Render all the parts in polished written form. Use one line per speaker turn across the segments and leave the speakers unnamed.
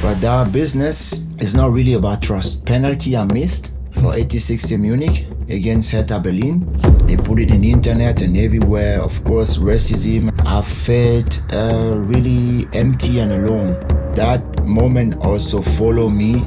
But that business is not really about trust. Penalty I missed for 86 in Munich against Hertha Berlin. They put it in the internet and everywhere. Of course, racism. I felt really empty and alone. That moment also followed me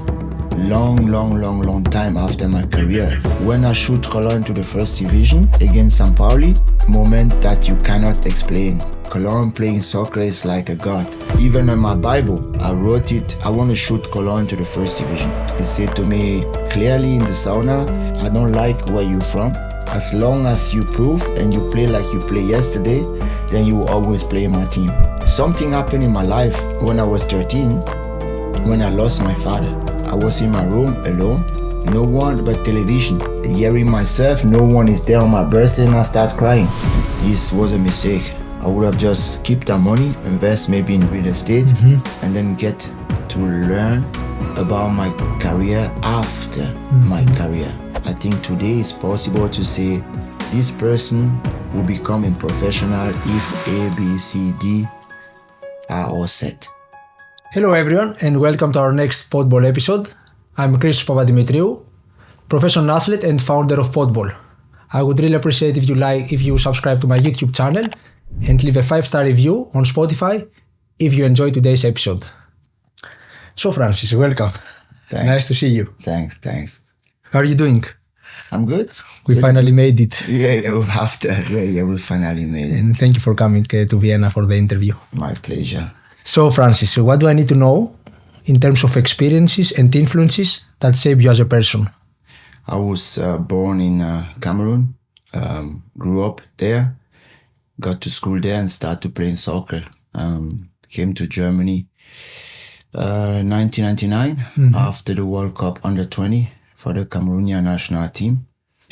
long time after my career. When I shoot Cologne to the first division against St. Pauli, moment that you cannot explain. Cologne playing soccer is like a god. Even in my Bible, I wrote it, I want to shoot Cologne to the first division. He said to me clearly in the sauna, I don't like where you're from. As long as you prove and you play like you played yesterday, then you will always play my team. Something happened in my life when I was 13, when I lost my father. I was in my room alone, no one but television. Hearing myself, no one is there on my birthday, and I start crying. This was a mistake. I would have just kept that money, invest maybe in real estate, and then get to learn about my career after my career. I think today it's possible to say this person will become a professional if A, B, C, D are all set.
Hello everyone and welcome to our next Podball episode. I'm Chris Papadimitriou, professional athlete and founder of Podball. I would really appreciate if you subscribe to my YouTube channel and leave a 5-star review on Spotify if you enjoyed today's episode. So Francis, welcome.
Thanks.
Nice to see you.
Thanks.
How are you doing?
I'm good.
We finally made it.
Yeah, we finally made it.
And thank you for coming to Vienna for the interview.
My pleasure.
So Francis, what do I need to know in terms of experiences and influences that shape you as a person?
I was born in Cameroon, grew up there, got to school there and started playing soccer. Came to Germany 1999 after the World Cup under 20 for the Cameroonian national team.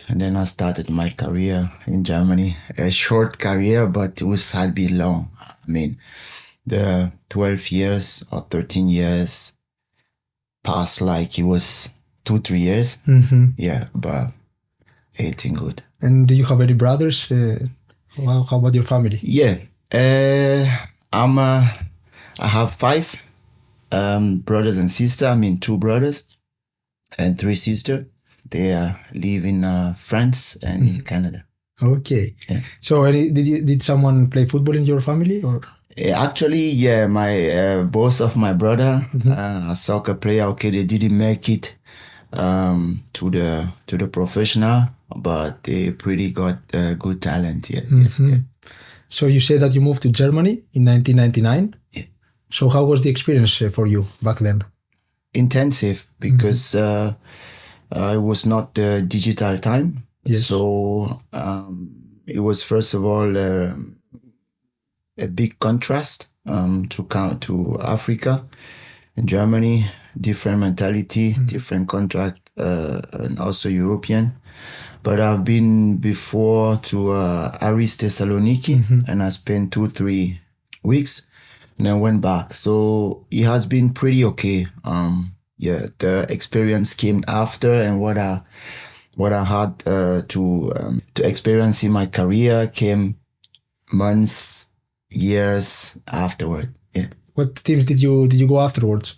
And then I started my career in Germany. A short career, but it had been long. I mean, the 12 years or 13 years passed like it was 2-3 years. Yeah, but everything good.
And do you have any brothers? How about your family?
Yeah, I have 5 brothers and sisters. I mean 2 brothers and 3 sisters. They live in France and in Canada. Okay.
Yeah. So did someone play football in your family or?
Actually, yeah, my both of my brother, a soccer player. Okay, they didn't make it to the professional, but they pretty got good talent. Yeah.
So you said that you moved to Germany in 1999.
Yeah.
So how was the experience for you back then?
Intensive because it was not the digital time.
Yes.
So it was first of all a big contrast to Africa and Germany, different mentality, different contract, and also European. But I've been before to Aris Thessaloniki and I spent 2-3 weeks and then went back. So it has been pretty okay. The experience came after, and what I had to experience in my career came months, years afterward. Yeah.
What teams did you go afterwards?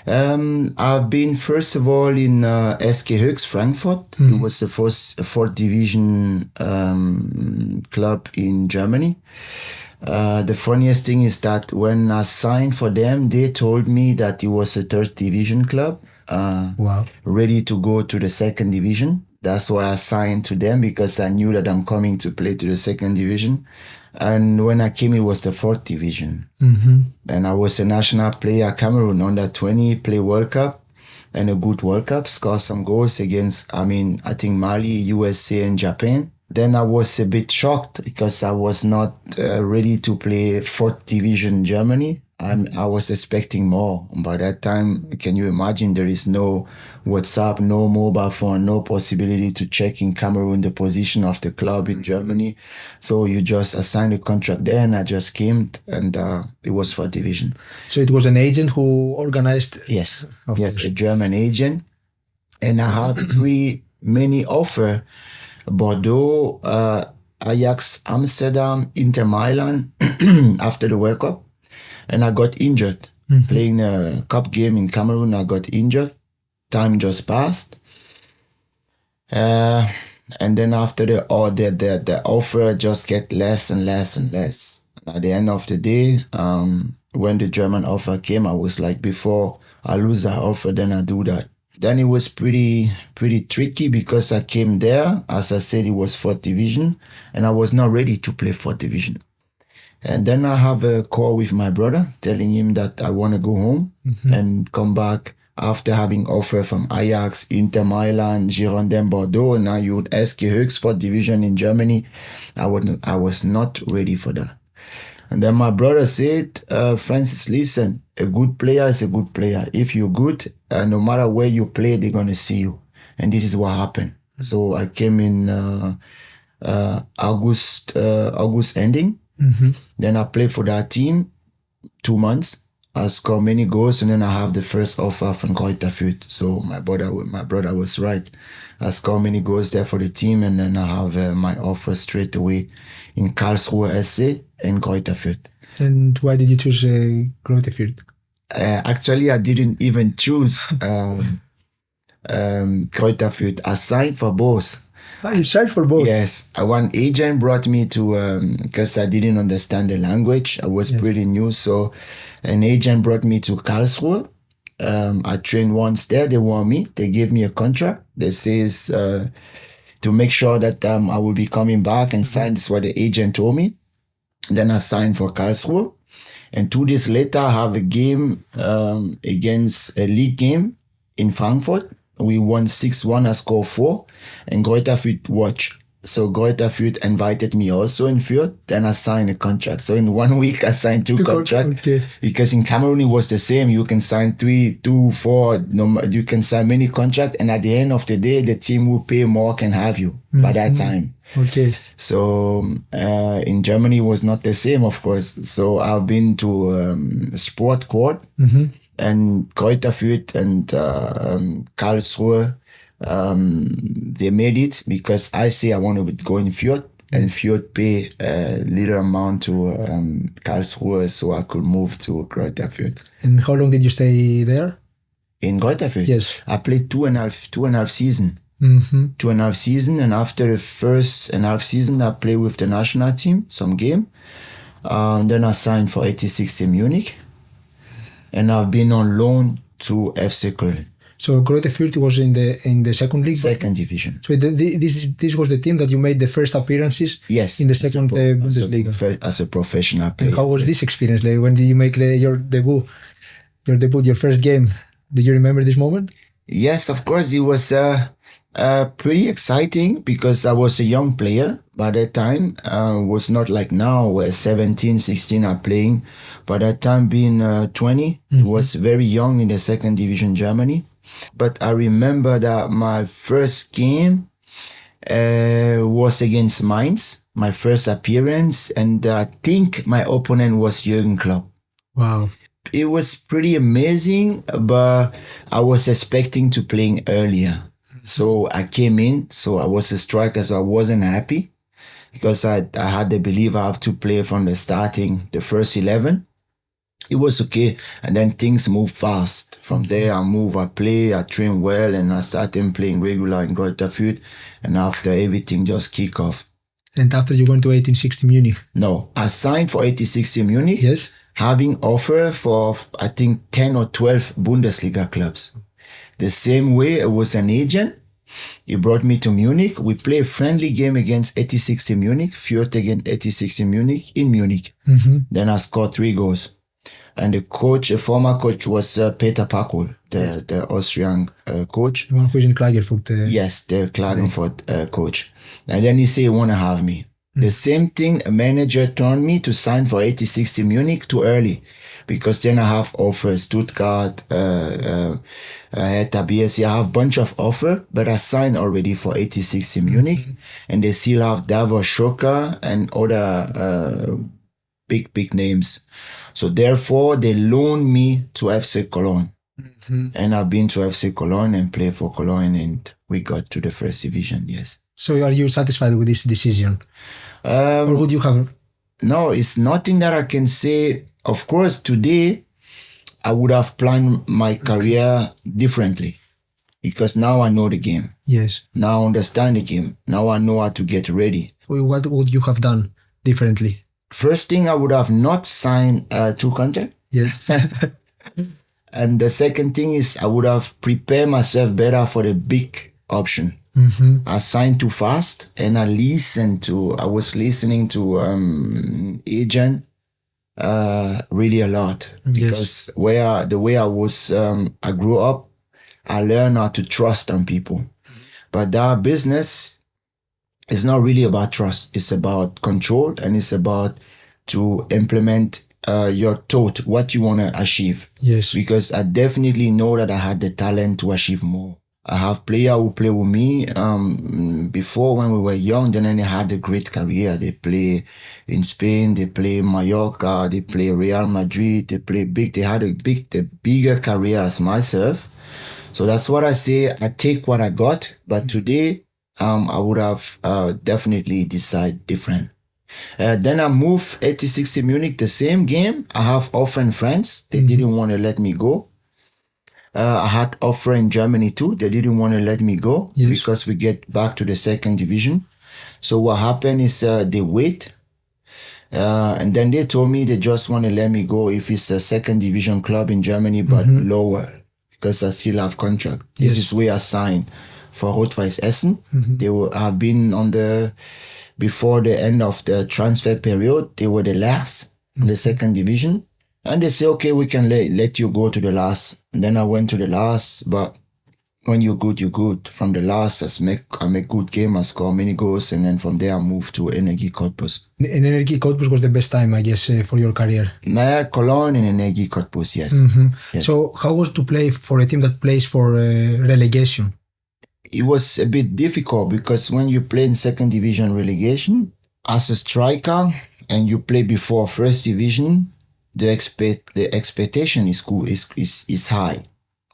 I've been first of all in SK Höchst Frankfurt. It was the fourth division club in Germany. The funniest thing is that when I signed for them, they told me that it was a 3rd division club.
Wow.
Ready to go to the 2nd division. That's why I signed to them, because I knew that I'm coming to play to the 2nd division. And when I came, it was the 4th division. And I was a national player, Cameroon, under 20, play World Cup, and a good World Cup, score some goals against, I think Mali, USA, and Japan. Then I was a bit shocked because I was not ready to play 4th division Germany. I was expecting more. By that time, can you imagine, there is no WhatsApp, no mobile phone, no possibility to check in Cameroon the position of the club in Germany. So you just assigned a contract there, and I just came, and it was 4th division.
So it was an agent who organized?
Yes, a German agent. And I had many offers. Bordeaux, Ajax, Amsterdam, Inter Milan after the World Cup. And I got injured playing a cup game in Cameroon. I got injured. Time just passed. And then after the offer just get less and less and less. At the end of the day, when the German offer came, I was like, before I lose that offer, then I do that. Then it was pretty tricky because I came there, as I said, it was 4th division, and I was not ready to play 4th division. And then I have a call with my brother telling him that I want to go home and come back after having offer from Ajax, Inter Milan, Girondins Bordeaux, and now you would SK Höchst 4th division in Germany. I was not ready for that. And then my brother said, Francis, listen, a good player is a good player. If you're good, no matter where you play, they're going to see you. And this is what happened. So I came in August ending. Then I played for that team 2 months. I scored many goals, and then I have the first offer from Greuther Fürth. So my brother was right. I scored many goals there for the team, and then I have my offer straight away in Karlsruhe SC and Greuther Fürth.
And why did you choose Greuther Fürth?
Actually, I didn't even choose Greuther Fürth. I signed for both.
You signed for both?
Yes. One agent brought me to, because I didn't understand the language. I was pretty new. So an agent brought me to Karlsruhe. I trained once there. They want me. They gave me a contract. They says to make sure that I will be coming back and sign. This is what the agent told me. Then I signed for Karlsruhe. And 2 days later, I have a game against a league game in Frankfurt. We won 6-1, I scored 4, and Greuther Fürth watched. So Greuther Fürth invited me also in Fürth, then I signed a contract. So in 1 week, I signed 2 contracts. Okay. Because in Cameroon, it was the same. You can sign 3, 2, 4, you can sign many contracts, and at the end of the day, the team will pay more, can have you by that time.
Okay.
So in Germany, it was not the same, of course. So I've been to sport court, and Greuther Fürth and Karlsruhe, they made it because I say I want to go in Fürth, and Fürth pay a little amount to Karlsruhe, so I could move to Greuther Fürth.
And how long did you stay there?
In Greuther Fürth?
Yes.
I played 2.5 seasons. 2.5 seasons, and after the first and half season, I played with the national team, some game. Then I signed for 86 Munich, and I've been on loan to FC Cologne.
So Greuther Fürth was in the second league?
Second division.
So this was the team that you made the first appearances in the second Bundesliga?
As a professional player.
And how was this experience? Like, when did you make your debut, your first game? Do you remember this moment?
Yes, of course. It was pretty exciting because I was a young player by that time. Was not like now where 17, 16 are playing. By that time being 20, was very young in the second division Germany. But I remember that my first game was against Mainz, my first appearance, and I think my opponent was Jürgen Klopp.
Wow.
It was pretty amazing, but I was expecting to play earlier. So I came in, so I was a striker, so I wasn't happy because I had the belief I have to play from the starting, the first 11. It was okay, and then things moved fast. From there, I play, I train well, and I started playing regular in Greuther Fürth, and after everything just kick off.
And after you went to 1860 Munich?
No, I signed for 1860 Munich.
Yes.
Having offer for, I think, 10 or 12 Bundesliga clubs. The same way, it was an agent. He brought me to Munich. We played a friendly game against 1860 Munich, Fürth against 1860 Munich in Munich. Then I scored 3 goals. And the former coach was Peter Pacul, the Austrian coach.
The one who's in Klagenfurt.
Yes, the Klagenfurt coach. And then he said he want to have me. The same thing, a manager turned me to sign for 1860 Munich too early, because then I have offers, Stuttgart, Hertha BSC. I have a bunch of offers, but I signed already for 1860 Munich, and they still have Davos Schocker and other big names. So therefore, they loaned me to FC Cologne. And I've been to FC Cologne and played for Cologne, and we got to the first division, yes.
So are you satisfied with this decision? Or would you have...
No, it's nothing that I can say. Of course, today, I would have planned my career differently because now I know the game.
Yes.
Now I understand the game. Now I know how to get ready.
What would you have done differently?
First thing, I would have not signed two contracts.
Yes.
And the second thing is I would have prepared myself better for the big option. I signed too fast and I was listening to agent really a lot because the way I grew up, I learned how to trust on people. But that business is not really about trust. It's about control and it's about to implement your thought, what you want to achieve.
Yes.
Because I definitely know that I had the talent to achieve more. I have players who play with me before when we were young, then they had a great career. They play in Spain, they play Mallorca, they play Real Madrid, they play big. They had the bigger career as myself. So that's what I say. I take what I got, but today I would have definitely decided different. Then I moved 86 in Munich, the same game. I have offer in France. They didn't want to let me go. I had offer in Germany too. They didn't want to let me go because we get back to the second division. So what happened is they wait. And then they told me they just want to let me go if it's a second division club in Germany, but lower because I still have contract. This is where I signed for Weiss Essen. They have been before the end of the transfer period. They were the last in the second division. And they say, okay, we can let you go to the last. And then I went to the last, but when you're good, you're good. From the last, I make good game, I score many goals, and then from there I moved to Energie Cottbus.
And Energie Cottbus was the best time, I guess, for your career.
Cologne and Energie Cottbus, yes. Yes.
So how was to play for a team that plays for relegation?
It was a bit difficult because when you play in second division relegation, as a striker, and you play before first division, the expectation is high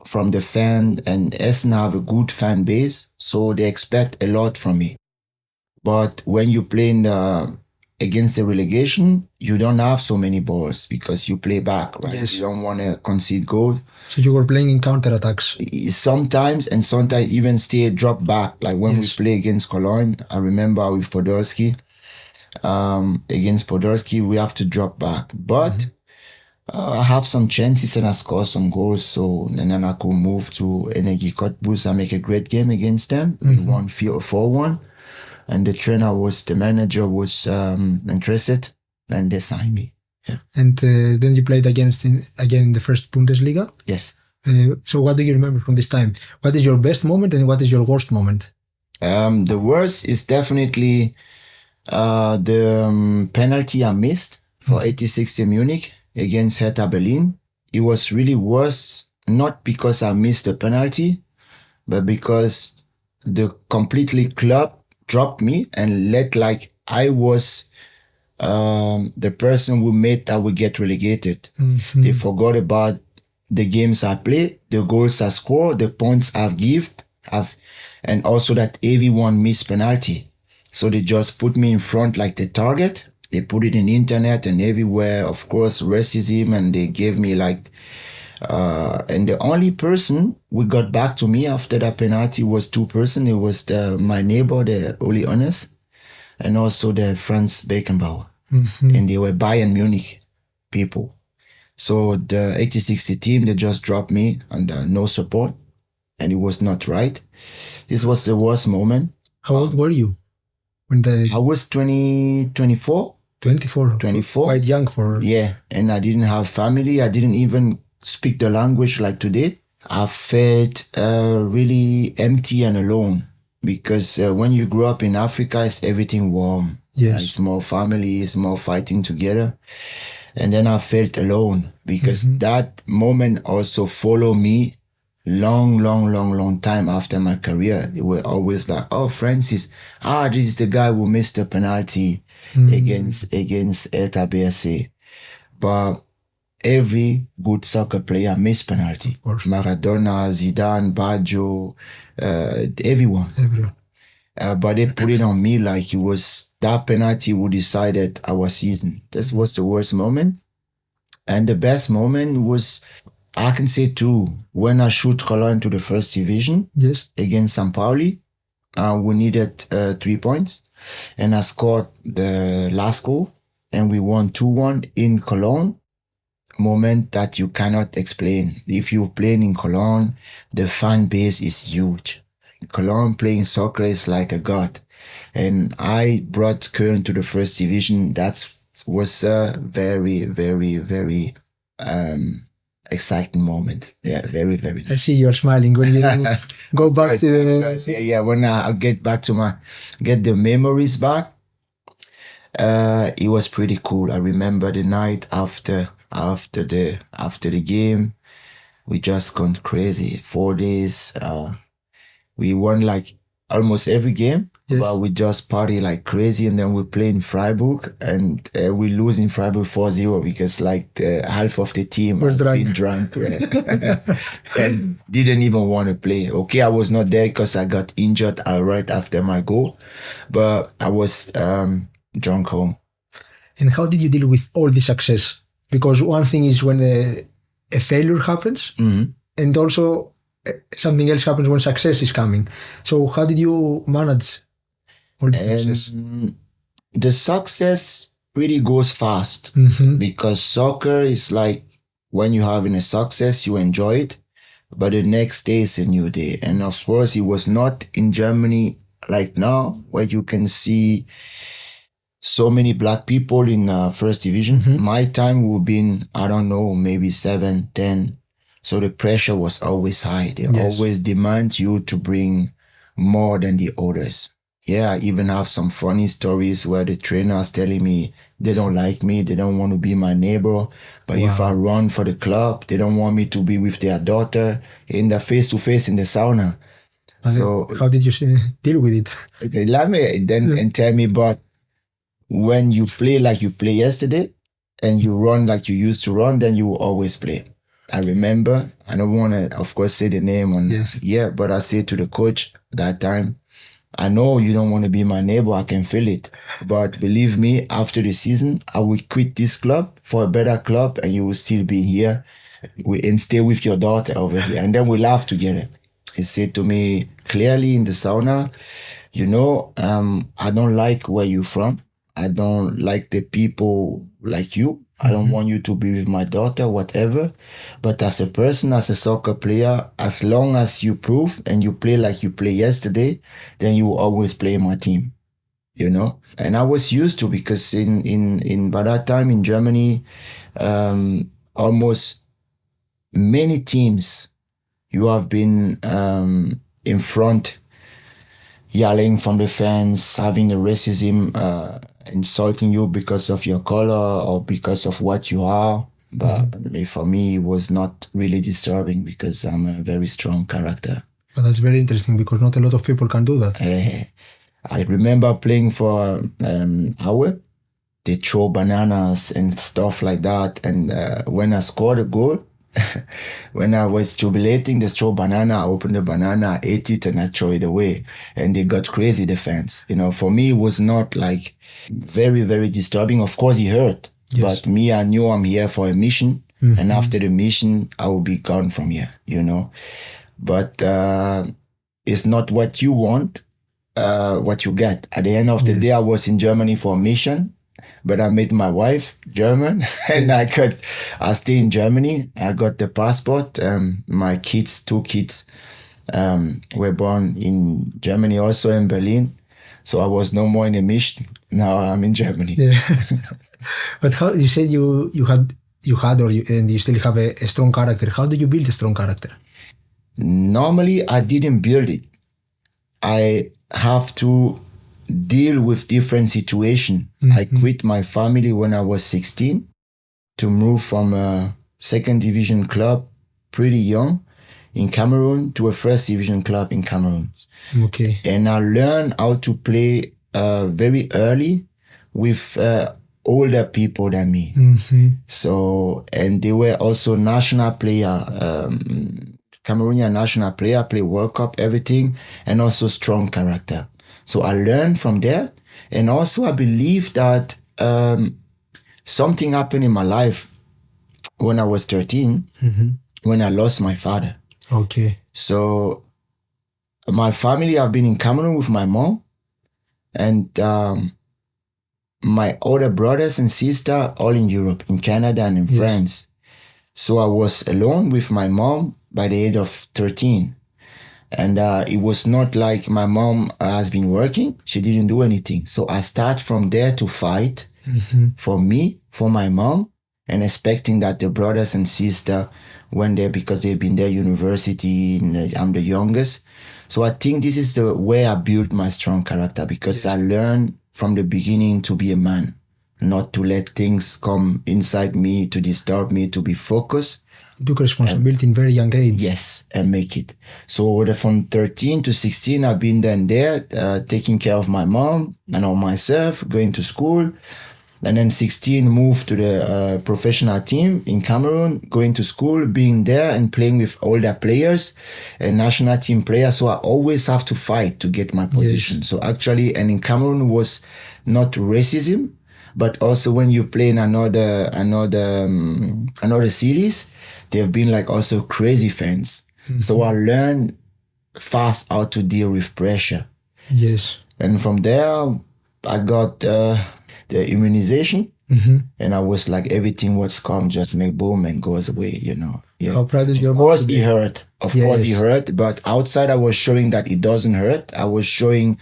from the fan, and Essen have a good fan base, so they expect a lot from me. But when you play against the relegation, you don't have so many balls because you play back, right?
Yes.
You don't want to concede goals.
So you were playing in counterattacks.
Sometimes even stay drop back. Like when we play against Cologne, I remember with Podolski, against Podolski, we have to drop back. But I have some chances and I score some goals. So and then I could move to Energie Cottbus. I make a great game against them. We won 4-1. And the manager was interested and they signed me. Yeah.
And then you played again in the first Bundesliga?
Yes.
So what do you remember from this time? What is your best moment and what is your worst moment?
The worst is definitely the penalty I missed for 86 in Munich against Hertha Berlin. It was really worse, not because I missed the penalty, but because the completely club dropped me and let like I was the person who made that we get relegated. They forgot about the games I played, the goals I scored, the points I've given, and also that everyone missed penalty. So they just put me in front like the target. They put it in the internet and everywhere, of course, racism, and they gave me like, and the only person who got back to me after that penalty was two persons. It was my neighbor, the Uli Honest, and also the Franz Beckenbauer. And they were Bayern Munich people. So the 86 team, they just dropped me under no support, and it was not right. This was the worst moment.
How old were you?
I was 24.
24. Quite young for...
Yeah, and I didn't have family. I didn't even speak the language like today. I felt really empty and alone because when you grow up in Africa, it's everything warm.
Yes.
It's more family, it's more fighting together. And then I felt alone because that moment also followed me long time after my career. They were always like, oh, Francis, this is the guy who missed the penalty against Hertha BSC. But every good soccer player missed penalty. Maradona, Zidane, Baggio, everyone. But they put it on me like it was that penalty who decided our season. This was the worst moment. And the best moment was I can say two. When I shoot Cologne to the first division
Yes.
against St. Pauli, we needed 3 points, and I scored the last goal, and we won 2-1 in Cologne. Moment that you cannot explain. If you're playing in Cologne, the fan base is huge. Cologne playing soccer is like a god. And I brought Köln to the first division. That was a very, very, very exciting moment. Yeah, very, very.
I see you're smiling when you go back to the...
Yeah, when I get the memories back, it was pretty cool. I remember the night after the game, we just gone crazy. 4 days. We won like almost every game,
Yes.
but we just party like crazy, and then we play in Freiburg, and we lose in Freiburg 4-0 because like half of the team
Was
has
drunk.
been drunk and didn't even want to play. Okay, I was not there because I got injured right after my goal, but I was drunk home.
And how did you deal with all the success? Because one thing is when a failure happens, and also something else happens when success is coming. So how did you manage all the success?
The success really goes fast because soccer is like when you're having a success, you enjoy it, but the next day is a new day. And of course, it was not in Germany like now, where you can see so many black people in first division. My time would have been, I don't know, maybe 7, 10. So the pressure was always high. They always demand you to bring more than the others. Yeah, I even have some funny stories where the trainers telling me they don't like me, they don't want to be my neighbor. But if I run for the club, they don't want me to be with their daughter in the face-to-face in the sauna. So
how did you deal with it?
they love me then and tell me, but when you play like you play yesterday and you run like you used to run, then you will always play. I remember, I don't want to, of course, say the name on but I said to the coach that time, I know you don't want to be my neighbor, I can feel it. But believe me, after the season, I will quit this club for a better club and you will still be here and stay with your daughter over here. And then we laugh together. He said to me clearly in the sauna, I don't like where you're from. I don't like the people like you. I don't want you to be with my daughter, whatever. But as a person, as a soccer player, as long as you prove and you play like you play yesterday, then you will always play my team, And I was used to, because in by that time in Germany, almost many teams you have been in front, yelling from the fans, having the racism, insulting you because of your color or because of what you are. But for me, it was not really disturbing because I'm a very strong character.
But that's very interesting because not a lot of people can do that.
I remember playing for Aue. They throw bananas and stuff like that. And when I scored a goal, when I was jubilating, they throw banana, I opened the banana, I ate it and I throw it away. And they got crazy, the fans. For me, it was not like very, very disturbing. Of course, it hurt. Yes. But me, I knew I'm here for a mission. And after the mission, I will be gone from here, But it's not what you want, what you get. At the end of the day, I was in Germany for a mission. But I met my wife, German, and I stay in Germany. I got the passport. My kids, 2 kids, were born in Germany, also in Berlin. So I was no more in a mission. Now I'm in Germany.
Yeah. But how you said you had and you still have a strong character. How do you build a strong character?
Normally, I didn't build it. I have to deal with different situations. I quit my family when I was 16 to move from a second division club pretty young in Cameroon to a first division club in Cameroon.
Okay.
And I learned how to play very early with older people than me. So, and they were also national player, Cameroonian national player, play World Cup, everything, and also strong character. So I learned from there. And also I believe that something happened in my life when I was 13. when I lost my father.
Okay.
So my family, I've been in Cameroon with my mom, and my older brothers and sister all in Europe, in Canada and in France. So I was alone with my mom by the age of 13. And it was not like my mom has been working. She didn't do anything. So I start from there to fight for me, for my mom, and expecting that the brothers and sister went there because they've been there university, and I'm the youngest. So I think this is the way I built my strong character, because I learned from the beginning to be a man, not to let things come inside me to disturb me, to be focused.
Took responsibility in very young age.
Yes, and make it. So from 13 to 16, I've been there, taking care of my mom and of myself, going to school. And then 16, moved to the professional team in Cameroon, going to school, being there and playing with older players and national team players. So I always have to fight to get my position. So actually, and in Cameroon was not racism, but also when you play in another cities, they've been like also crazy fans. So I learned fast how to deal with pressure.
Yes.
And from there, I got the immunization, and I was like, everything was come, just make boom and goes away, you know. Yeah.
How proud is your
Of course it hurt. Of course it hurt, but outside I was showing that it doesn't hurt. I was showing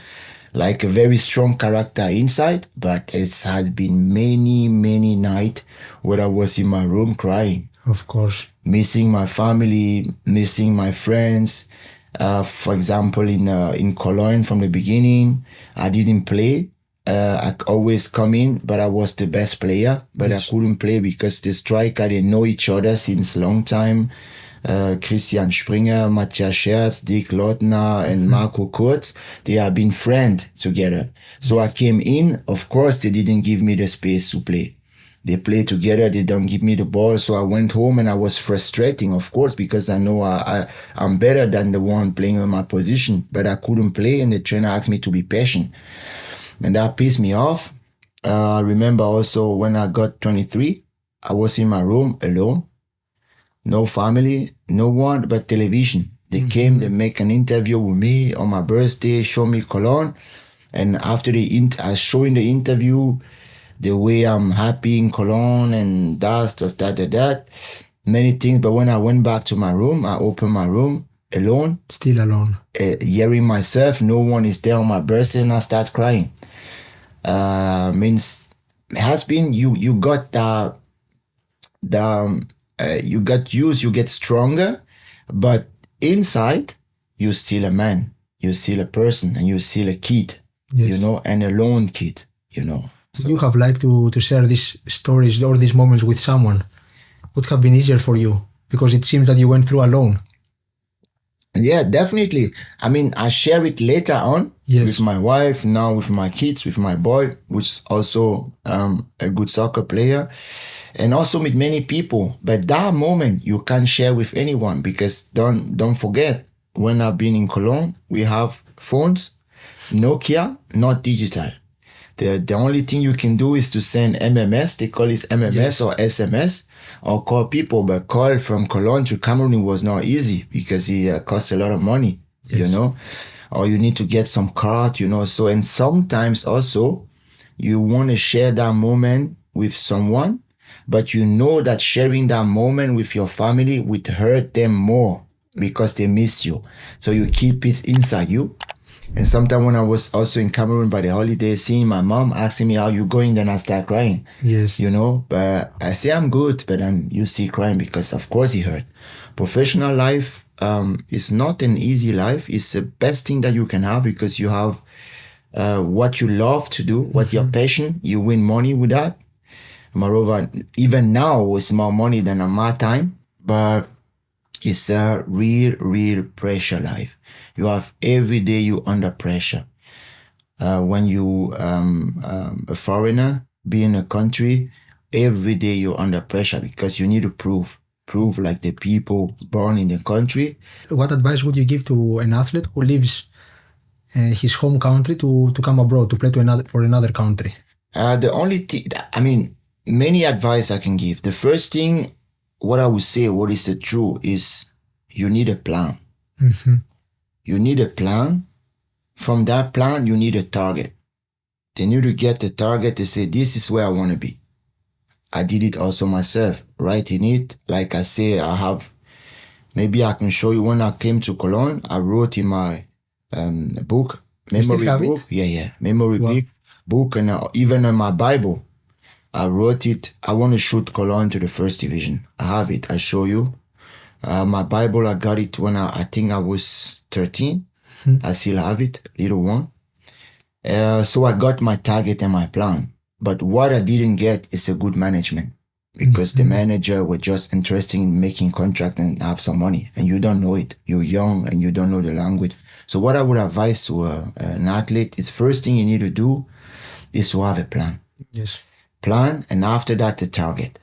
like a very strong character inside, but it's had been many nights where I was in my room crying.
Of course.
Missing my family, missing my friends. For example, in Cologne from the beginning, I didn't play. I always come in, but I was the best player, but I couldn't play because the striker, they know each other since long time. Christian Springer, Matthias Scherz, Dick Lottner, and Marco Kurz, they have been friends together. So I came in, of course, they didn't give me the space to play. They play together, they don't give me the ball. So I went home and I was frustrating, of course, because I know I'm better than the one playing in my position, but I couldn't play, and the trainer asked me to be patient. And that pissed me off. I remember also when I got 23, I was in my room alone. No family, no one but television. They came, they make an interview with me on my birthday, show me Cologne. And after I showing the interview, the way I'm happy in Cologne and that, many things. But when I went back to my room, I opened my room alone.
Still alone.
Hearing myself, no one is there on my birthday, and I start crying. Means has been you got you got used, you get stronger, but inside you're still a man, you're still a person, and you're still a kid, you know, and a lone kid, you know. So,
you have liked to share these stories or these moments with someone. Would have been easier for you, because it seems that you went through alone.
Yeah, definitely. I mean, I share it later on with my wife, now with my kids, with my boy, which is also a good soccer player, and also with many people. But that moment you can't share with anyone, because don't forget, when I've been in Cologne, we have phones, Nokia, not digital. The only thing you can do is to send MMS, they call it MMS or SMS, or call people. But call from Cologne to Cameroon was not easy, because it costs a lot of money, you know, or you need to get some card, you know. So, and sometimes also you want to share that moment with someone, but you know that sharing that moment with your family would hurt them more because they miss you. So you keep it inside you. And sometimes when I was also in Cameroon by the holiday, seeing my mom asking me how you going, then I start crying.
Yes.
You know, but I say I'm good, but you see crying because of course it hurt. Professional life is not an easy life. It's the best thing that you can have, because you have what you love to do, what your passion, you win money with that. Moreover, even now it's more money than on my time, but it's a real pressure life. You have every day you under pressure. When you a foreigner, be in a country, every day you're under pressure, because you need to prove like the people born in the country.
What advice would you give to an athlete who leaves his home country to come abroad to play for another country?
The only thing, I mean, many advice I can give. The first thing, what I would say, what is the truth is you need a plan. You need a plan. From that plan, you need a target. Then you need to get the target to say, this is where I want to be. I did it also myself, writing it. Like I say, maybe I can show you when I came to Cologne, I wrote in my book, memory book. Yeah. Memory book. And even in my Bible, I wrote it. I want to shoot Cologne to the first division. I have it. I show you. My Bible, I got it when I think I was 13. I still have it, little one. So I got my target and my plan. But what I didn't get is a good management, because the manager was just interested in making contract and have some money, and you don't know it. You're young and you don't know the language. So what I would advise to an athlete is, first thing you need to do is to have a plan.
Yes.
Plan, and after that, the target.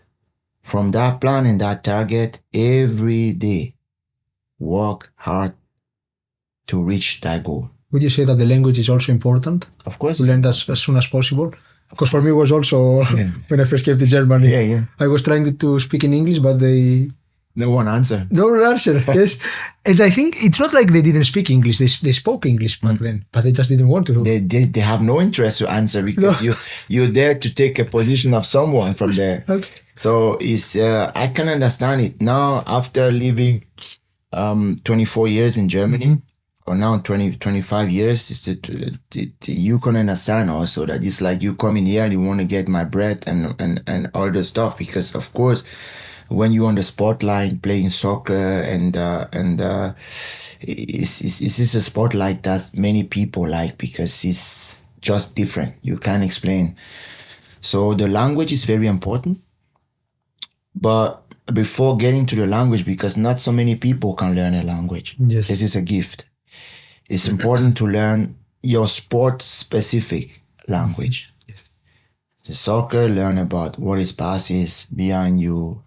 From that plan and that target, every day, work hard to reach that goal.
Would you say that the language is also important?
Of course.
To learn as soon as possible? Because for me it was also, when I first came to Germany, I was trying to speak in English, but
no one answered.
No one answered, yes. And I think it's not like they didn't speak English. They spoke English back then, but they just didn't want to.
They have no interest to answer, because you're there to take a position of someone from there. So it's I can understand it. Now, after living 24 years in Germany, or now 25 years, you can understand also that it's like you come in here and you want to get my bread and all the stuff, because of course when you're on the spotlight playing soccer and it's a spotlight that many people like, because it's just different. You can't explain. So the language is very important. But before getting to the language, because not so many people can learn a language.
Yes.
This is a gift. It's important to learn your sport-specific language.
Yes.
The soccer, learn about what is passes behind you,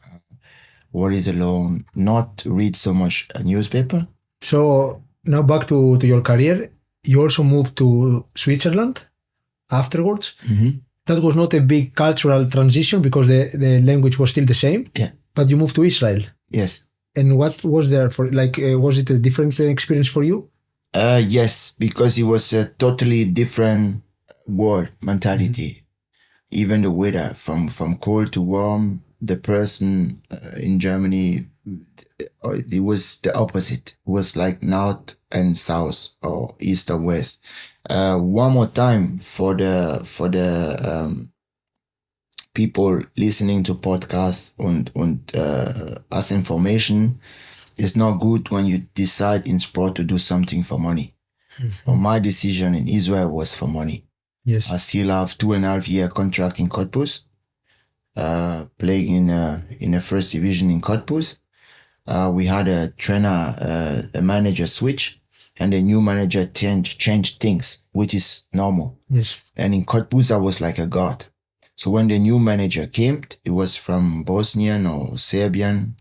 what is alone, not read so much a newspaper.
So now back to your career, you also moved to Switzerland afterwards. That was not a big cultural transition because the language was still the same.
Yeah.
But you moved to Israel.
Yes.
And what was there for, was it a different experience for you?
Yes, because it was a totally different world mentality. Even the weather, from cold to warm, the person in Germany, it was the opposite. It was like north and south, or east or west. One more time for the people listening to podcasts and as information, it's not good when you decide in sport to do something for money. Well, my decision in Israel was for money.
Yes.
I still have 2.5 year contract in Cottbus, playing in the first division in Cottbus. We had a manager switch, and the new manager changed things, which is normal.
Yes.
And in Cottbus, I was like a god. So when the new manager came, it was from Bosnian or Serbian.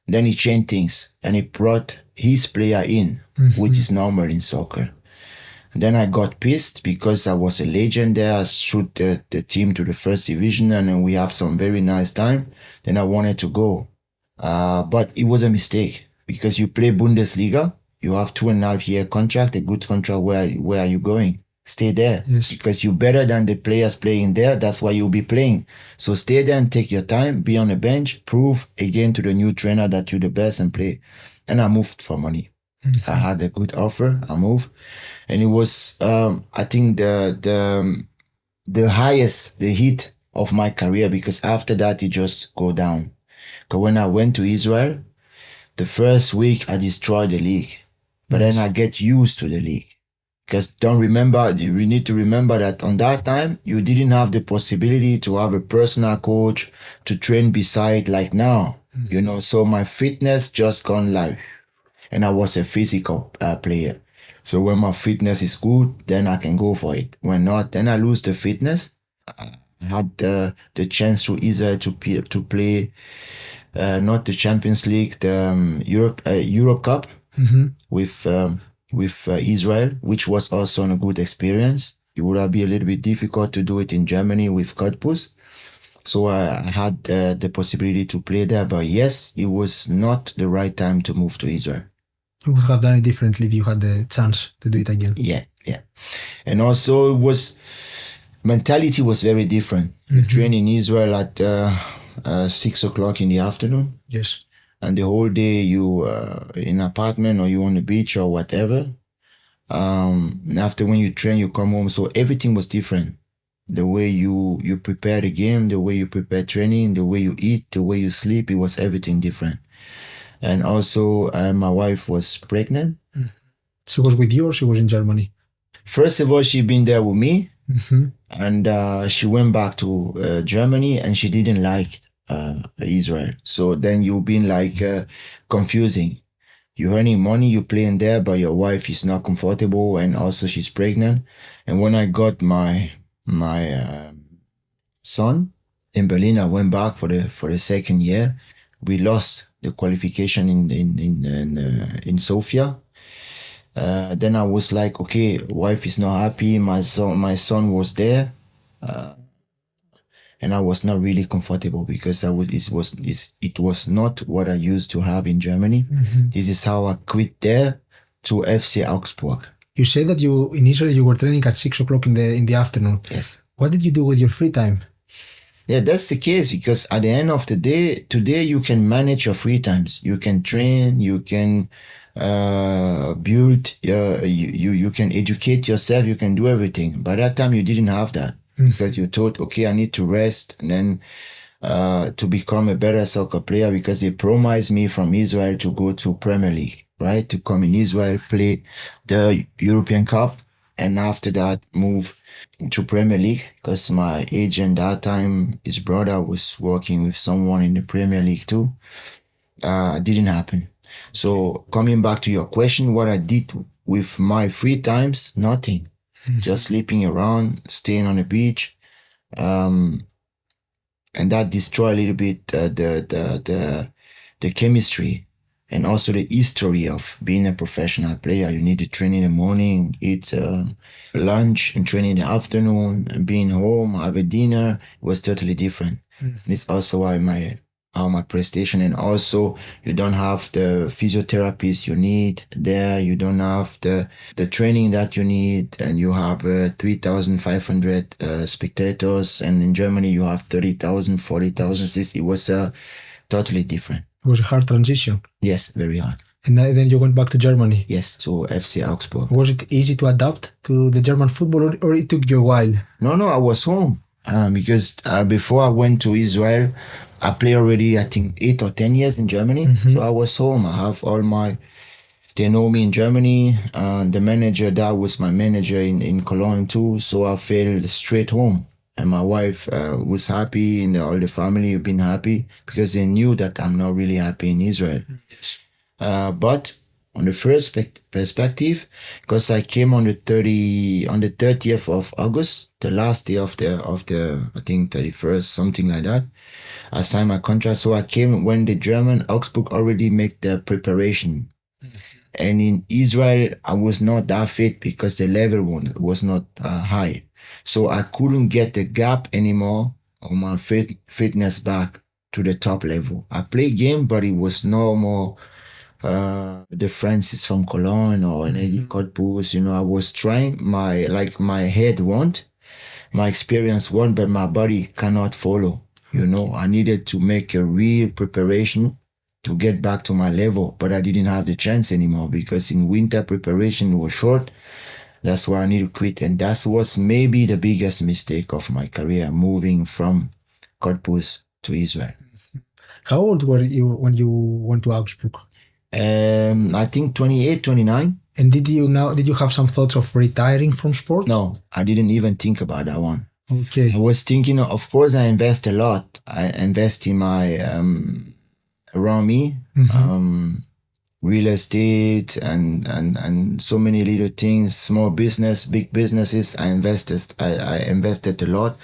Then he changed things and he brought his player in, which is normal in soccer. And then I got pissed because I was a legend there. I shoot the team to the first division, and then we have some very nice time. Then I wanted to go. But it was a mistake, because you play Bundesliga, you have 2.5 year contract, a good contract. Where are you going? Stay there.
Yes.
Because you're better than the players playing there. That's why you'll be playing. So stay there and take your time, be on the bench, prove again to the new trainer that you're the best, and play. And I moved for money. I had a good offer. I moved. And it was, I think the highest, the hit of my career, because after that, it just go down. Because when I went to Israel, the first week I destroyed the league. But then I get used to the league. Because you need to remember that on that time, you didn't have the possibility to have a personal coach to train beside like now, so my fitness just gone live, and I was a physical player. So when my fitness is good, then I can go for it. When not, then I lose the fitness. I had the chance to Israel to play, not the Champions League, the Europe Cup with Israel, which was also a good experience. It would have been a little bit difficult to do it in Germany with Cottbus. So I had the possibility to play there, but yes, it was not the right time to move to Israel.
You would have done it differently if you had the chance to do it again.
Yeah. And also mentality was very different. You train in Israel at 6 o'clock in the afternoon.
Yes.
And the whole day you in an apartment or you on the beach or whatever. After when you train, you come home. So everything was different. The way you prepare the game, the way you prepare training, the way you eat, the way you sleep, it was everything different. And also my wife was pregnant.
She was with you or she was in Germany?
First of all, she'd been there with me. And she went back to Germany and she didn't like Israel. So then you've been like confusing. You're earning money, you're playing there, but your wife is not comfortable and also she's pregnant. And when I got my son in Berlin, I went back for the second year. We lost the qualification in Sofia. Then I was like, okay, wife is not happy. My son was there, and I was not really comfortable because it was not what I used to have in Germany. This is how I quit there to FC Augsburg.
You said that in Israel you were training at 6 o'clock in the afternoon.
Yes.
What did you do with your free time?
Yeah, that's the case because at the end of the day, today you can manage your free times. You can train, you can build, you can educate yourself, you can do everything. By that time, you didn't have that because you thought, okay, I need to rest and then to become a better soccer player because they promised me from Israel to go to Premier League, right? To come in Israel, play the European Cup, and after that move to Premier League because my agent that time, his brother was working with someone in the Premier League too. Didn't happen. So coming back to your question, what I did with my free times, nothing. Just sleeping around, staying on the beach. And that destroyed a little bit the chemistry and also the history of being a professional player. You need to train in the morning, eat lunch and train in the afternoon, and being home, have a dinner. It was totally different. It's also why my prestation, and also you don't have the physiotherapist you need there, you don't have the training that you need, and you have 3,500 spectators, and in Germany you have 30,000, 40,000. It was totally different.
It was a hard transition.
Yes, very hard.
And then you went back to Germany?
Yes, to FC Augsburg.
Was it easy to adapt to the German football or it took you a while? No,
I was home because before I went to Israel, I played already, I think, 8 or 10 years in Germany. So I was home. I have they know me in Germany. The manager, that was my manager in Cologne too. So I felt straight home. And my wife was happy, and all the family have been happy because they knew that I'm not really happy in Israel. But on the first perspective, because I came on the 30th of August, the last day of the I think 31st, something like that. I signed my contract. So I came when the German Augsburg already make the preparation. And in Israel, I was not that fit because the level was not high. So I couldn't get the gap anymore on my fitness back to the top level. I played game, but it was no more the Francis from Cologne or Energie Cottbus. I was trying my head want, my experience want, but my body cannot follow. I needed to make a real preparation to get back to my level, but I didn't have the chance anymore because in winter preparation was short. That's why I need to quit. And that was maybe the biggest mistake of my career, moving from Cottbus to Israel.
How old were you when you went to Augsburg?
I think 28, 29.
And did you have some thoughts of retiring from sport?
No, I didn't even think about that one.
Okay.
I was thinking, of course, I invest a lot. I invest in my, around me, real estate and so many little things, small business, big businesses. I invested a lot,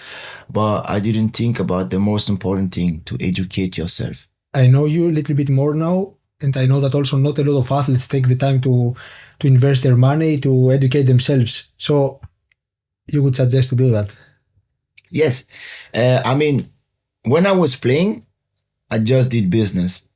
but I didn't think about the most important thing, to educate yourself.
I know you a little bit more now, and I know that also not a lot of athletes take the time to invest their money to educate themselves. So you would suggest to do that?
Yes. I mean, when I was playing, I just did business.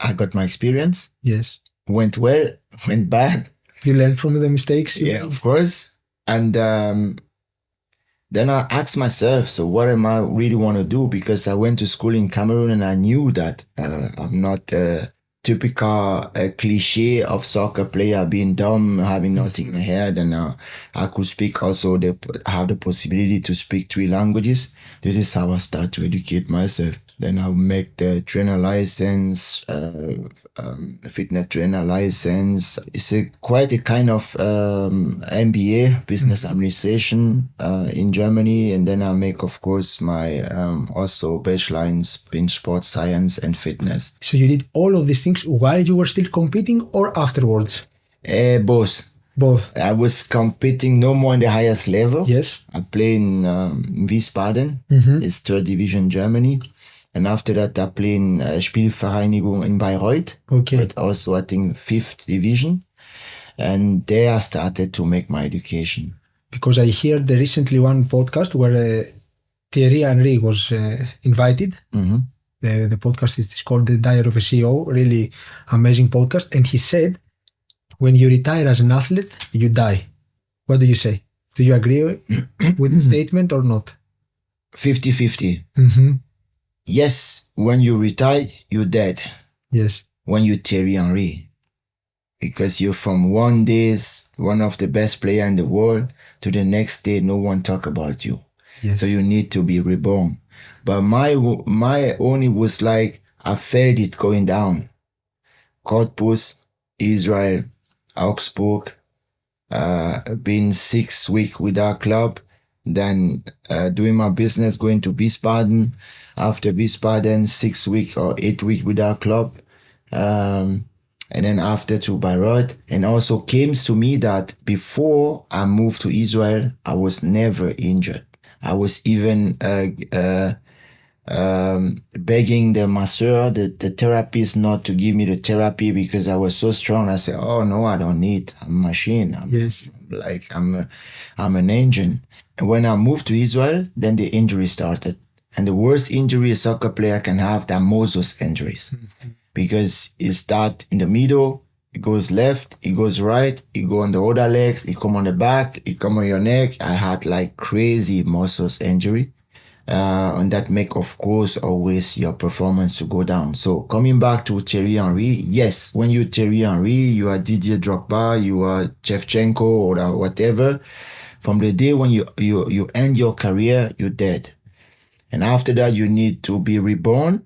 I got my experience.
Yes.
Went well, went bad.
You learned from the mistakes.
Yeah, of course. And then I asked myself, so what am I really want to do? Because I went to school in Cameroon and I knew that I'm not a typical cliche of soccer player being dumb, having nothing in the head. And I could speak also, have the possibility to speak 3 languages. This is how I start to educate myself. Then I'll make the trainer license, fitness trainer license. It's quite a kind of MBA, business administration in Germany. And then I make, of course, my also bachelor in sports science and fitness.
So you did all of these things while you were still competing or afterwards?
Both. I was competing no more in the highest level.
Yes.
I play in Wiesbaden. It's 3rd division Germany. And after that, I play in Spielvereinigung in Bayreuth.
Okay.
But also, I think, 5th division. And there I started to make my education.
Because I heard recently one podcast where Thierry Henry was invited. The podcast is called The Diary of a CEO. Really amazing podcast. And he said, when you retire as an athlete, you die. What do you say? Do you agree with the statement or not?
50-50. Yes, when you retire, you're dead.
Yes.
When you Thierry Henry. Because you're from one day, one of the best player in the world, to the next day, no one talk about you.
Yes.
So you need to be reborn. But my only was like, I felt it going down. Cottbus, Israel, Augsburg, been 6 weeks with our club, then doing my business, going to Wiesbaden. After Wiesbaden, 6 weeks or 8 weeks with our club. And then after to Bayreuth. And also came to me that before I moved to Israel, I was never injured. I was even begging the masseur, the therapist not to give me the therapy because I was so strong. I said, oh no, I don't need a machine. I'm an engine. And when I moved to Israel, then the injury started. And the worst injury a soccer player can have, the Moses injuries. Because it starts in the middle, it goes left, it goes right, it go on the other legs, it come on the back, it come on your neck. I had like crazy muscles injury. And that make, of course, always your performance to go down. So coming back to Thierry Henry, yes, when you Thierry Henry, you are Didier Drogba, you are Shevchenko or whatever. From the day when you end your career, you're dead. And after that, you need to be reborn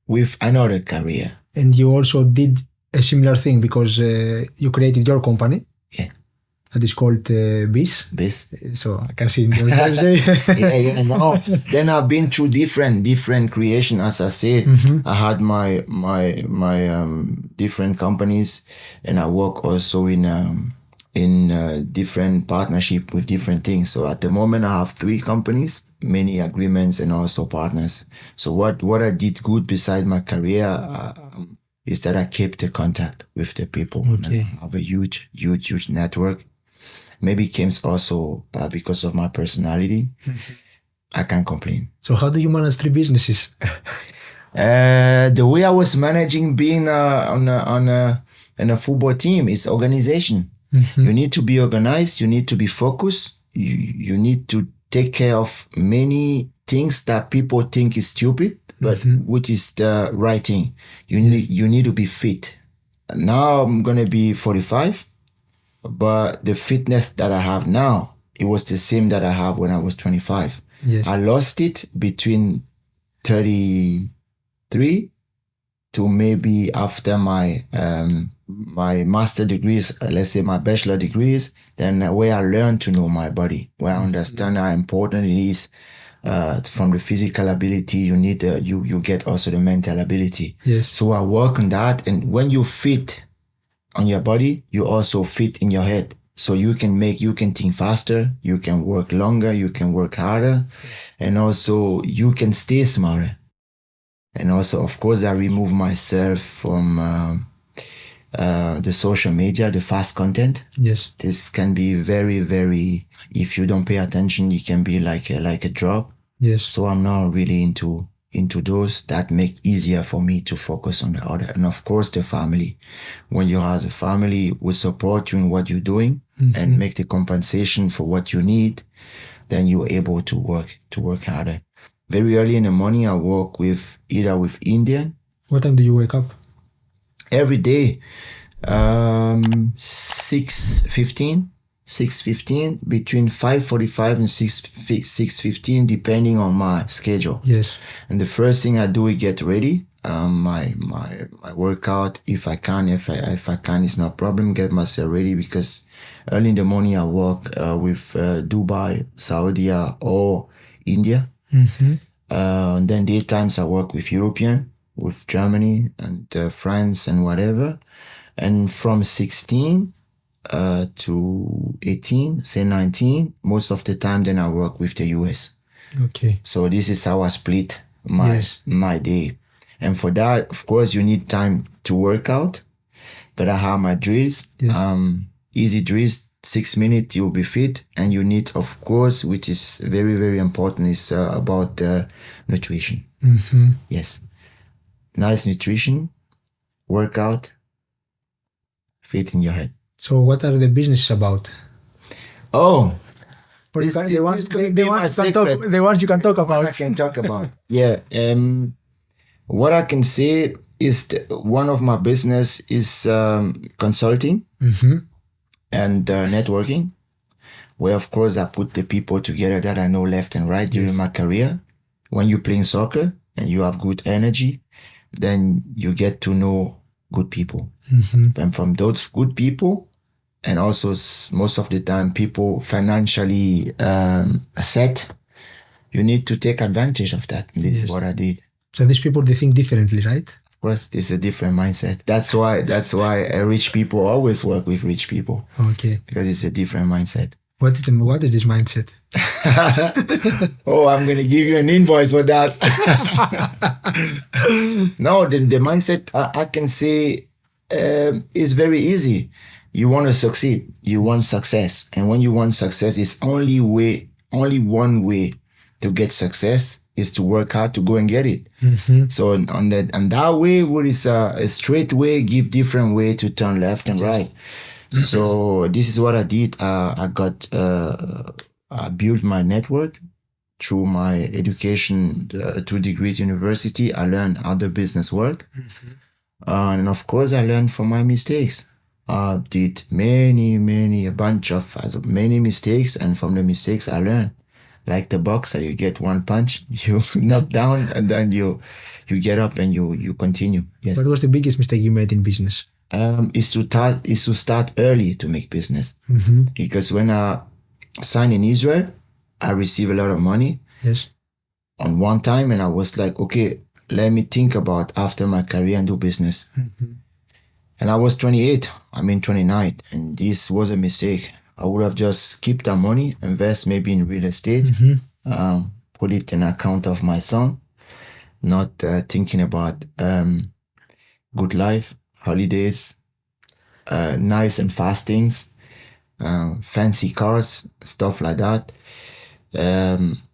with another career.
And you also did a similar thing because you created your company.
Yeah.
That is called BYSS.
BYSS.
So I can see in your jersey.
Yeah. No. Then I've been through different creation. As I said, I had my different companies, and I work also in different partnership with different things. So at the moment, I have 3 companies, many agreements, and also partners. So what I did good beside my career is that I kept the contact with the people.
Okay.
I have a huge network. Maybe it came also because of my personality. I can't complain.
So how do you manage 3 businesses?
The way I was managing being on a football team is organization. You need to be organized. You need to be focused. You need to take care of many things that people think is stupid, but which is the right thing. You need to be fit. Now I'm going to be 45, but the fitness that I have now, it was the same that I have when I was 25.
Yes.
I lost it between 33 to maybe after my master degrees, let's say my bachelor degrees, then where I learned to know my body, where I understand how important it is. From the physical ability, you need you get also the mental ability.
Yes.
So I work on that, and when you fit on your body, you also fit in your head. So you can think faster, you can work longer, you can work harder, and also you can stay smarter. And also, of course, I remove myself from the social media, the fast content.
Yes.
This can be very, if you don't pay attention, it can be like a drop.
Yes.
So I'm now really into into those that make easier for me to focus on the other. And of course, the family. When you have a family will support you in what you're doing and make the compensation for what you need, then you're able to work harder. Very early in the morning, I work either with Indian.
What time do you wake up?
Every day, 6:15, between 5:45 and 6:15, depending on my schedule.
Yes.
And the first thing I do is get ready. My workout, if I can, if I can, it's no problem. Get myself ready because early in the morning I work with Dubai, Saudi, or India. And then daytimes I work with European, with Germany and France and whatever. And from 16 to 18, say 19, most of the time then I work with the US.
Okay.
So this is how I split my day. And for that, of course, you need time to work out. But I have my drills, easy drills, 6 minutes, you'll be fit. And you need, of course, which is very, very important, is about nutrition. Yes. Nice nutrition, workout, fit in your head.
So what are the businesses about?
Oh,
The ones you can talk about.
I can talk about. Yeah. What I can say is one of my business is consulting and networking, where of course I put the people together that I know left and right during my career. When you're playing soccer and you have good energy, then you get to know good people. And from those good people, and also most of the time people financially set, you need to take advantage of that. This is what I did.
So these people, they think differently, right?
Of course, this is a different mindset. That's why rich people always work with rich people.
Okay.
Because it's a different mindset.
What is this mindset?
Oh, I'm going to give you an invoice for that. No, the mindset, I can say, is very easy. You want to succeed. You want success. And when you want success, it's only one way to get success is to work hard to go and get it. So on that way, what is a straight way, give different way to turn left and right. So this is what I did. I built my network through my education, 2 degrees university. I learned how the business work. And of course, I learned from my mistakes. I did many mistakes, and from the mistakes I learned. Like the boxer, you get one punch, you knock down, and then you get up and you continue. Yes.
What was the biggest mistake you made in business?
Is to start early to make business. Because when I signed in Israel, I received a lot of money.
Yes.
On one time, and I was like, okay, let me think about after my career and do business. And I was 29, and this was a mistake. I would have just kept that money, invest maybe in real estate, put it in account of my son, not thinking about good life, holidays, nice and fast things, fancy cars, stuff like that.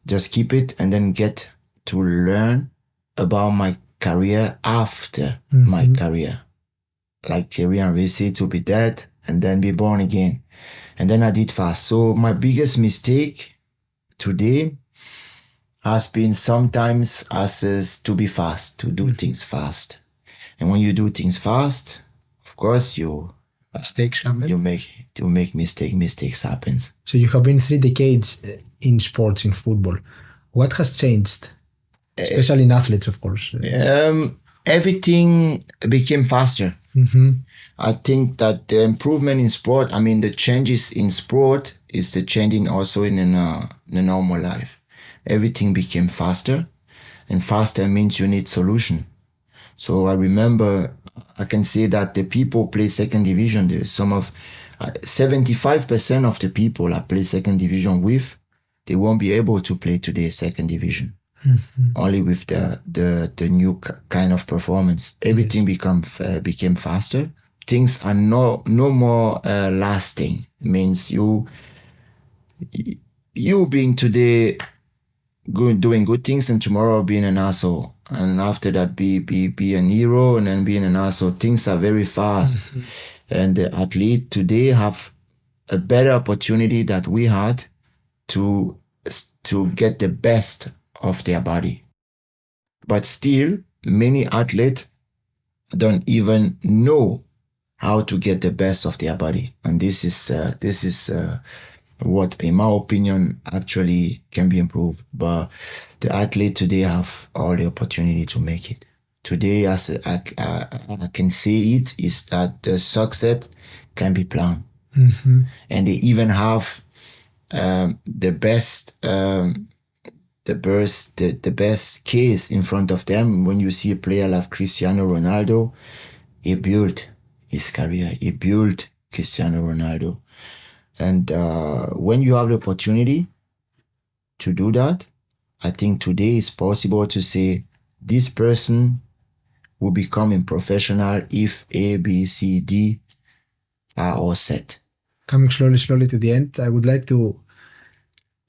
Just keep it and then get to learn about my career after my career. Like Thierry Henry said, to be dead and then be born again. And then I did fast. So my biggest mistake today has been sometimes to be fast, to do things fast. And when you do things fast, of course
Mistakes happen.
make mistakes happen.
So you have been 3 decades in sports, in football. What has changed? Especially in athletes, of course.
Everything became faster. I think that the improvement in sport, the changes in sport is the changing also in the normal life. Everything became faster, and faster means you need solution. So I remember, I can say that the people play second division. There's 75% of the people I play second division with, they won't be able to play today second division. Only with the new kind of performance. Everything became faster. Things are no more lasting. It means you being today doing good things, and tomorrow being an asshole, and after that be an hero, and then being an asshole. Things are very fast, and the athlete today have a better opportunity that we had to get the best of their body. But still, many athletes don't even know how to get the best of their body, and this is what, in my opinion, actually can be improved. But the athlete today have all the opportunity to make it. Today, as I can say it, is that the success can be planned, and they even have the best case in front of them. When you see a player like Cristiano Ronaldo, he built his career. He built Cristiano Ronaldo. And when you have the opportunity to do that, I think today it's possible to say this person will become a professional if A, B, C, D are all set.
Coming slowly to the end, I would like to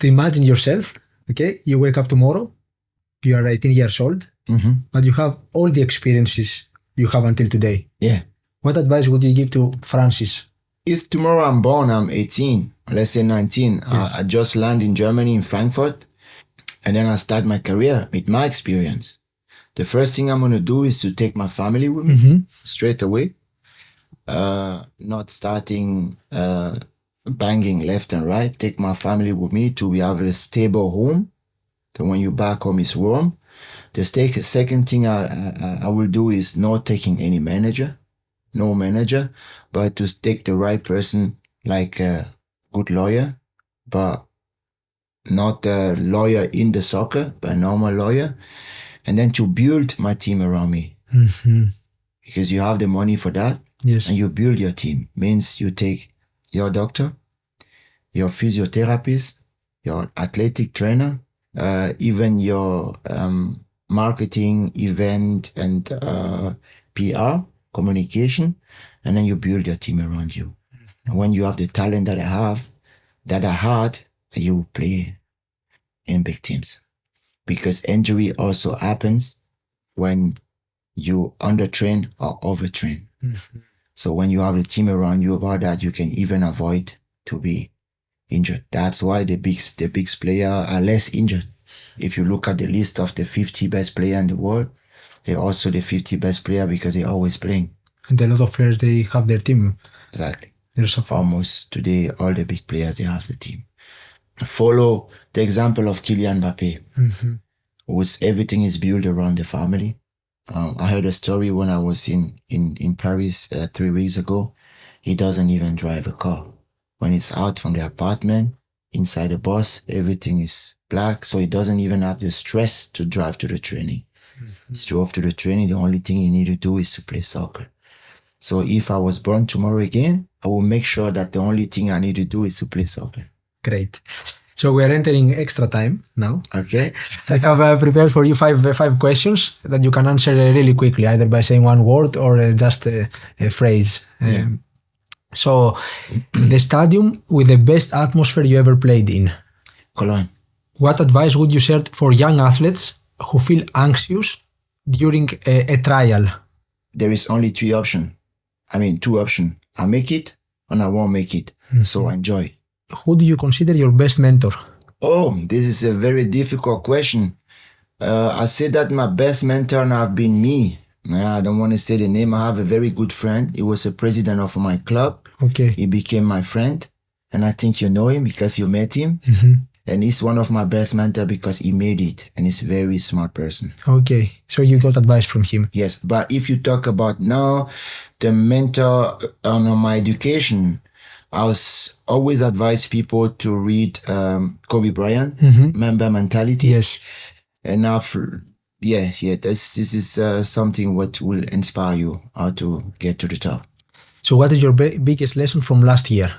imagine yourself, okay? You wake up tomorrow, you are 18 years old, but you have all the experiences you have until today.
Yeah.
What advice would you give to Francis?
If tomorrow I'm born, I'm 18, let's say 19, yes. I just land in Germany, in Frankfurt, and then I start my career with my experience. The first thing I'm going to do is to take my family with me straight away. Not starting banging left and right. Take my family with me to we have a stable home. So when you back home, it's warm. The second thing I will do is not taking any manager. No manager, but to take the right person, like a good lawyer, but not a lawyer in the soccer, but a normal lawyer. And then to build my team around me. Because you have the money for that.
Yes.
And you build your team. Means you take your doctor, your physiotherapist, your athletic trainer, even your marketing, event, and PR, communication, and then you build your team around you. And when you have the talent that I had, you will play in big teams. Because injury also happens when you undertrain or overtrain. So when you have a team around you about that, you can even avoid to be injured. That's why the big players are less injured. If you look at the list of the 50 best players in the world, they're also the 50 best players because they're always playing.
And a lot of players, they have their team.
Exactly. Almost today, all the big players, they have the team. Follow the example of Kylian Mbappé, whose everything is built around the family. I heard a story when I was in Paris 3 weeks ago. He doesn't even drive a car. When it's out from the apartment, inside the bus, everything is black. So he doesn't even have the stress to drive to the training. He's drove to the training. The only thing he need to do is to play soccer. So if I was born tomorrow again, I will make sure that the only thing I need to do is to play soccer.
Great. So we are entering extra time now.
Okay.
I have prepared for you five questions that you can answer really quickly, either by saying one word or just a phrase.
Yeah.
So, the stadium with the best atmosphere you ever played in?
Cologne.
What advice would you share for young athletes who feel anxious during a trial?
There is only two options. I make it and I won't make it. So enjoy.
Who do you consider your best mentor?
Oh, this is a very difficult question. I say that my best mentor have been me. I don't want to say the name. I have a very good friend. He was a president of my club.
Okay.
He became my friend. And I think you know him because you met him. And he's one of my best mentors because he made it. And he's a very smart person.
Okay. So you got advice from him?
Yes. But if you talk about now, the mentor on my education, I was always advise people to read Kobe Bryant, Member Mentality.
Yes.
And this is something what will inspire you how to get to the top.
So what is your biggest lesson from last year?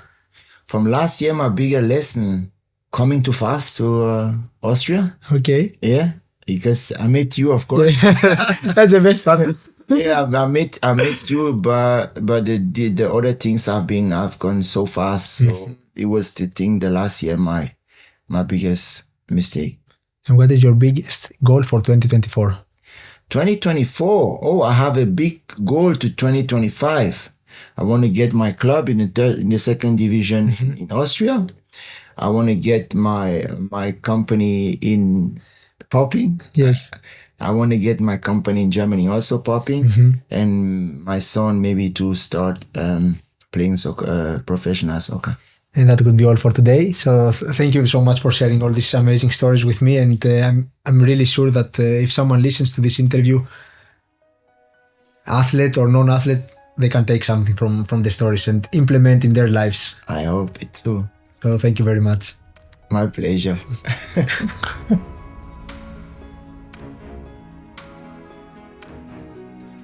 From last year, my biggest lesson, coming too fast to Austria.
Okay.
Yeah, because I met you, of course.
That's the best part.
Yeah, I met you, but the other things I've gone so fast. So it was the last year, my biggest mistake.
And what is your biggest goal for 2024?
2024. Oh, I have a big goal to 2025. I want to get my club in the second division in Austria. I want to get my company in popping.
Yes.
I want to get my company in Germany also popping, and my son maybe to start playing soccer, professional soccer.
And that would be all for today. So thank you so much for sharing all these amazing stories with me. And I'm really sure that if someone listens to this interview, athlete or non-athlete, they can take something from the stories and implement in their lives.
I hope it too.
So thank you very much.
My pleasure.